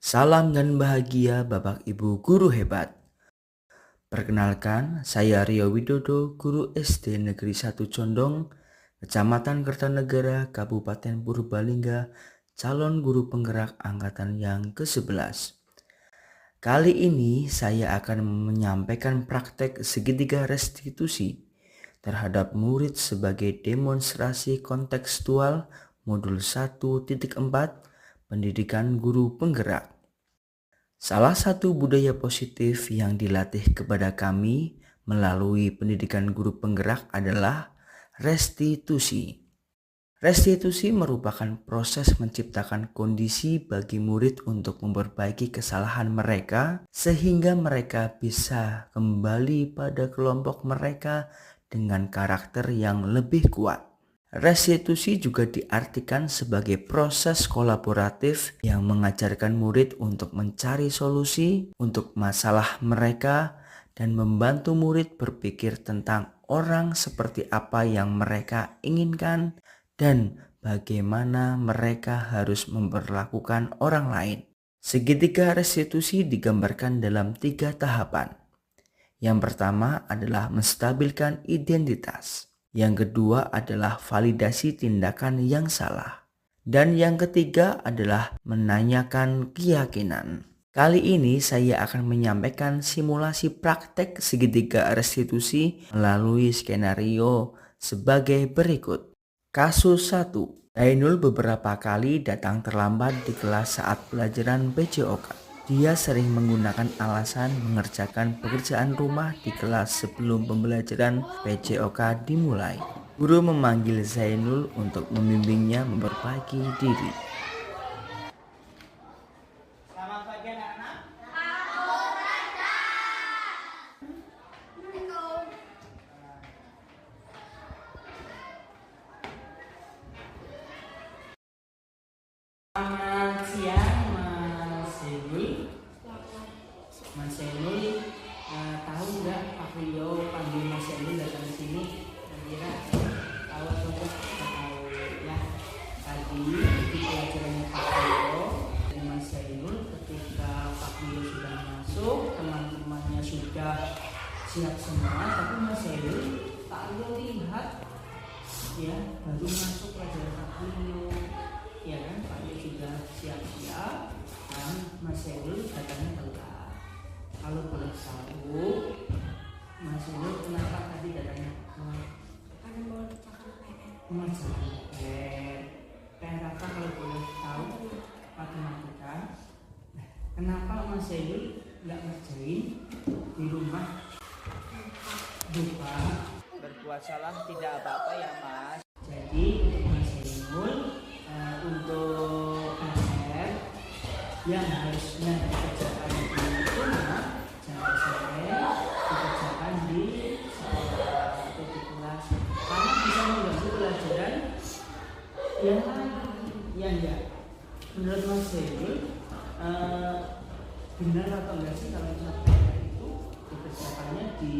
Salam dan bahagia Bapak Ibu guru hebat. Perkenalkan, saya Rio Widodo, guru SD Negeri 1 Condong, Kecamatan Kertanegara, Kabupaten Purbalingga, calon guru penggerak angkatan yang ke-11. Kali ini saya akan menyampaikan praktek segitiga restitusi terhadap murid sebagai demonstrasi kontekstual modul 1.4 pendidikan guru penggerak. Salah satu budaya positif yang dilatih kepada kami melalui pendidikan guru penggerak adalah restitusi. Restitusi merupakan proses menciptakan kondisi bagi murid untuk memperbaiki kesalahan mereka sehingga mereka bisa kembali pada kelompok mereka dengan karakter yang lebih kuat. Restitusi juga diartikan sebagai proses kolaboratif yang mengajarkan murid untuk mencari solusi untuk masalah mereka dan membantu murid berpikir tentang orang seperti apa yang mereka inginkan dan bagaimana mereka harus memperlakukan orang lain. Segitiga restitusi digambarkan dalam 3 tahapan. Yang pertama adalah menstabilkan identitas. Yang kedua adalah validasi tindakan yang salah. Dan yang ketiga adalah menanyakan keyakinan. Kali ini saya akan menyampaikan simulasi praktek segitiga restitusi melalui skenario sebagai berikut. Kasus 1. Zainul beberapa kali datang terlambat di kelas saat pelajaran PJOK. Dia sering menggunakan alasan mengerjakan pekerjaan rumah di kelas sebelum pembelajaran PJOK dimulai. Guru memanggil Zainul untuk membimbingnya memperbaiki diri. Selamat pagi anak-anak. Selamat siang Mas Zainul. Mas Zainul, tahu nggak Pak Rio panggil Mas Zainul datang ke sini? Kira-kira tahu atau enggak? Tahu ya. Tadi di pelajarannya Pak Rio dan Mas Zainul, ketika Pak Rio sudah masuk, teman-temannya sudah siap semua, tapi Mas Zainul Pak Rio lihat ya baru masuk pelajaran Pak Rio. Ya kan, Pak Rio sudah siap-siap dan Mas Zainul datangnya telat. Kalau boleh tahu, Mas Zainul kenapa tadi datangnya telat? Karena mau mengerjakan PR. Mengerjakan PR. PR apa kalau boleh tahu? Matematika. Nah, kenapa Mas Zainul nggak ngerjain di rumah? Lupa. Berbuat salah tidak apa-apa ya Mas. Jadi untuk Mas Zainul, untuk PR yang harusnya dikerjakan di rumah jangan sampai dikerjakan di sekolah atau di kelas karena bisa mengganggu pelajaran yang enggak. Menurut Mas Zainul, benar atau enggak sih kalau misalnya itu dikerjakannya di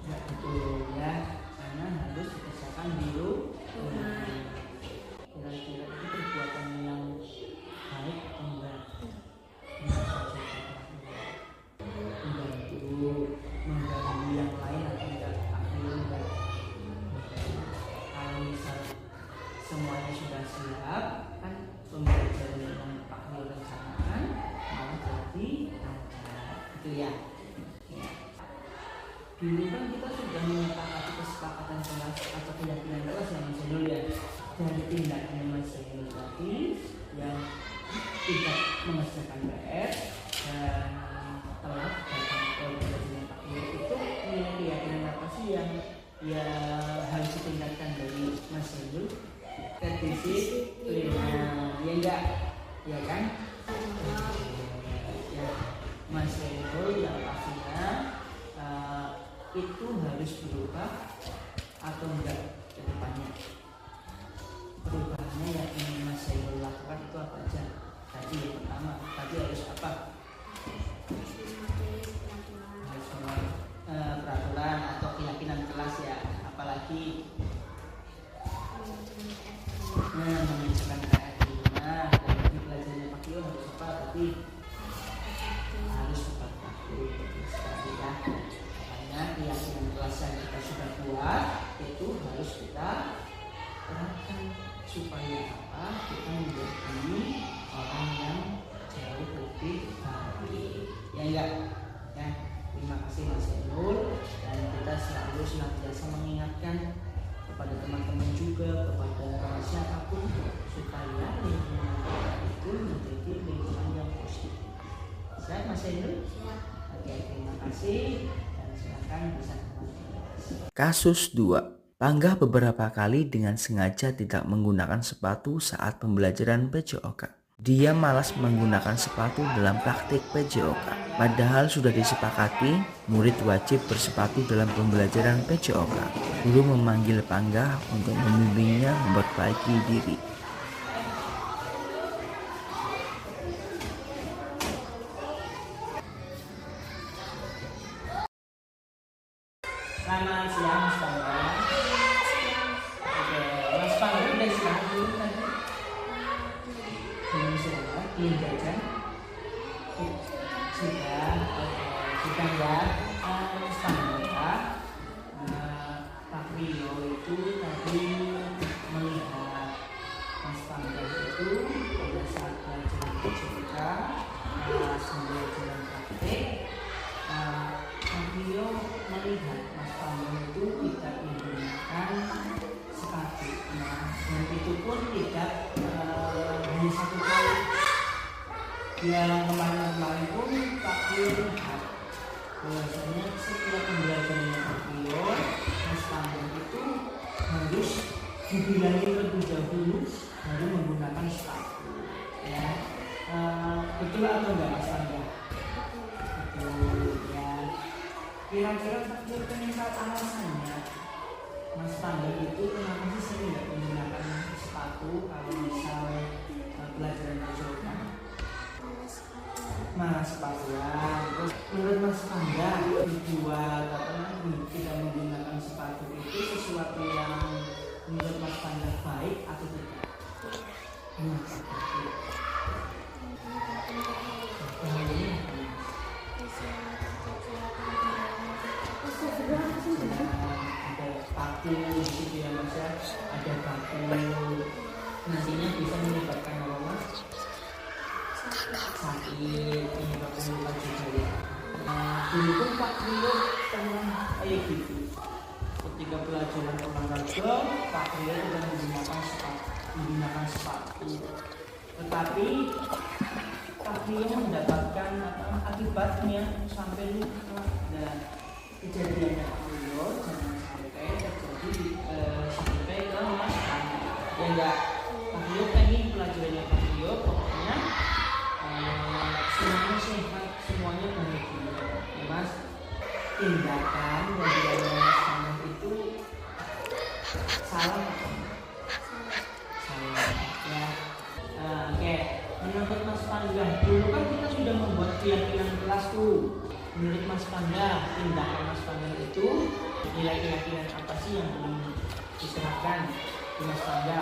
enggak betul ya, karena harus dikerjakan di rumah. Kira-kira itu perbuatan yang baik atau enggak? Mengganggu yang lain atau enggak? Enggak. Kalau misal semuanya sudah siap, kan pembelajaran yang Pak Rio rencanakan malah jadi lancar, gitu ya. Dulu kan kita sudah menyepakati kesepakatan kelas atau keyakinan kelas yang Mas Zainul ya. Dari tindakan Mas Zainul tadi yang tidak mengerjakan PR dan telat datang ke pelajaran Pak Rio, itu punya keyakinan apa sih yang harus ditingkatkan dari Mas Zainul? Kedisiplinan, ya enggak? Ya kan? Ya, Mas Zainul yang pastinya itu harus berubah atau enggak ke depannya? Perubahannya yang ingin Mas Zainul lakukan itu apa aja? Tadi yang pertama, tadi harus apa? Harus peraturan atau keyakinan kelas ya. Apalagi mengerjakan PR di rumah dan di pelajarannya Pak Rio itu harus kita terapkan supaya apa? Kita menjadi orang yang jauh lebih baik. Ya enggak? Ya, terima kasih Mas Enul, dan kita selalu senantiasa mengingatkan kepada teman-teman juga, kepada siapapun, supaya lingkungan kita itu menjadi lingkungan yang positif. Siap Mas Enul? Oke, terima kasih, dan silakan bisa kembali. Kasus 2. Pangga beberapa kali dengan sengaja tidak menggunakan sepatu saat pembelajaran PJOK. Dia malas menggunakan sepatu dalam praktik PJOK. Padahal sudah disepakati murid wajib bersepatu dalam pembelajaran PJOK. Guru memanggil Pangga untuk membimbingnya memperbaiki diri. Selamat siang Mas Pangga. Oke, Mas Pangga udah istirahat dulu tadi? Belum istirahat, belum jajan? Sudah, sudah ya. Mas Pangga, Pak Rio itu tadi melihat Mas Pangga itu pada saat belajar PJOK sambil jalan praktek. Pak Rio melihat Mas Pangga itu tidak menggunakan sepatu, dan itu pun tidak hanya satu kali. Yang kemarin pun Pak Rio lihat bahwasanya setiap pembelajaran Pak Rio, Mas Pangga itu harus dibilangin terlebih dahulu baru menggunakan sepatu. Ya, betul atau enggak Mas Pangga? Betul ya. Kira-kira Pak Rio pengen tahu alasannya Mas Pangga itu kenapa sih sering nggak menggunakan sepatu kalau misal pelajaran PJOK? Mas Pangga, terus menurut Mas Pangga dibuat tidak menggunakan sepatu itu sesuatu yang menurut Mas Pangga baik atau tidak? Ada paku gitu ya Mas ya, ada paku, nantinya bisa menyebabkan apa Mas? Sakit, menyebabkan luka juga ya. Dulu pun Pak Rio pernah kayak gitu. Ketika pelajaran olahraga, Pak Rio sudah menggunakan sepatu. Tetapi Pak Rio mendapatkan akibatnya sampai luka. Dan kejadiannya Pak Rio jangan sampai terjadi sampai ke Mas Pangga. Ya enggak, Pak Rio pengen pelajarannya Pak Rio pokoknya semuanya sehat, semuanya bahagia. Ya Mas, tindakan yang dilakukan Mas Pangga itu salah atau enggak? Salah ya. Oke, menurut Mas Pangga, dulu kan kita sudah membuat keyakinan kelas tuh. Menurut Mas Pangga, tindakan Mas Pangga itu nilai keyakinan apa sih yang belum diserahkan di Mas Pangga?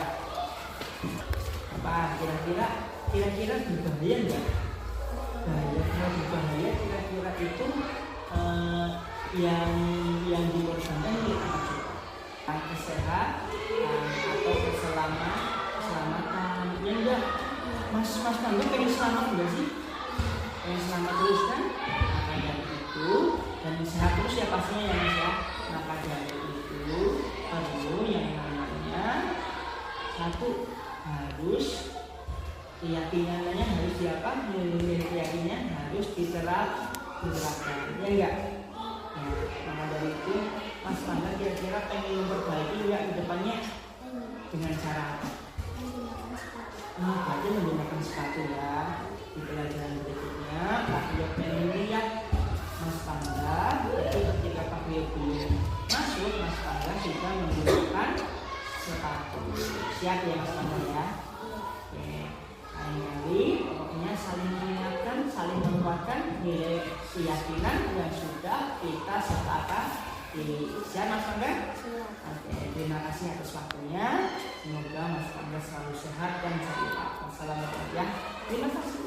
Apa kira-kira berbahaya enggak? Kalau berbahaya kira-kira itu yang dikorbankan oleh apa coba? Kesehatan atau keselamatan? Ya enggak. Mas Pangga pengen selamat enggak sih? Pengen selamat terus kan? Maka dari itu, dan sehat terus ya pastinya ya Mas ya. Maka dari itu perlu yang namanya satu, harus keyakinannya harus diapa? Keyakinannya harus diterapkan. Ya enggak? Ya, maka dari itu Mas Pangga kira-kira pengen memperbaiki ya ke depannya dengan cara apa? Berarti menggunakan sepatu ya. Di pelajaran berikutnya Pak Rio pengen lihat Mas Pangga itu ketika Pak Rio belum masuk, Mas Pangga sudah menggunakan sepatu. Siap ya Mas Pangga ya? Oke, lain kali pokoknya saling mengingatkan, saling menguatkan nilai keyakinan yang sudah kita sepakati. Siap Mas Pangga? Oke, terima kasih atas waktunya. Semoga Mas Pangga selalu sehat dan sehat. Wassalamualaikum ya. Terima kasih.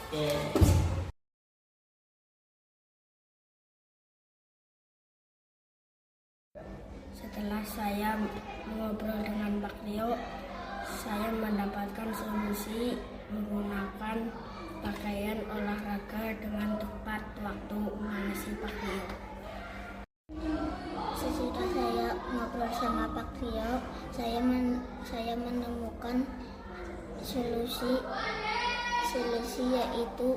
Oke. Setelah Setelah saya mengobrol dengan Pak Rio, saya mendapatkan solusi menggunakan pakaian olahraga dengan tepat waktu mengisi Pak Rio. Sesudah saya ngobrol sama Pak Rio, saya menemukan solusi yaitu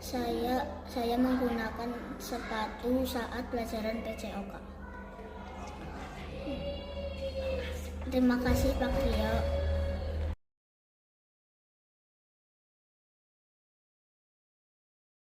saya menggunakan sepatu saat pelajaran PCOK. Terima kasih Pak Rio.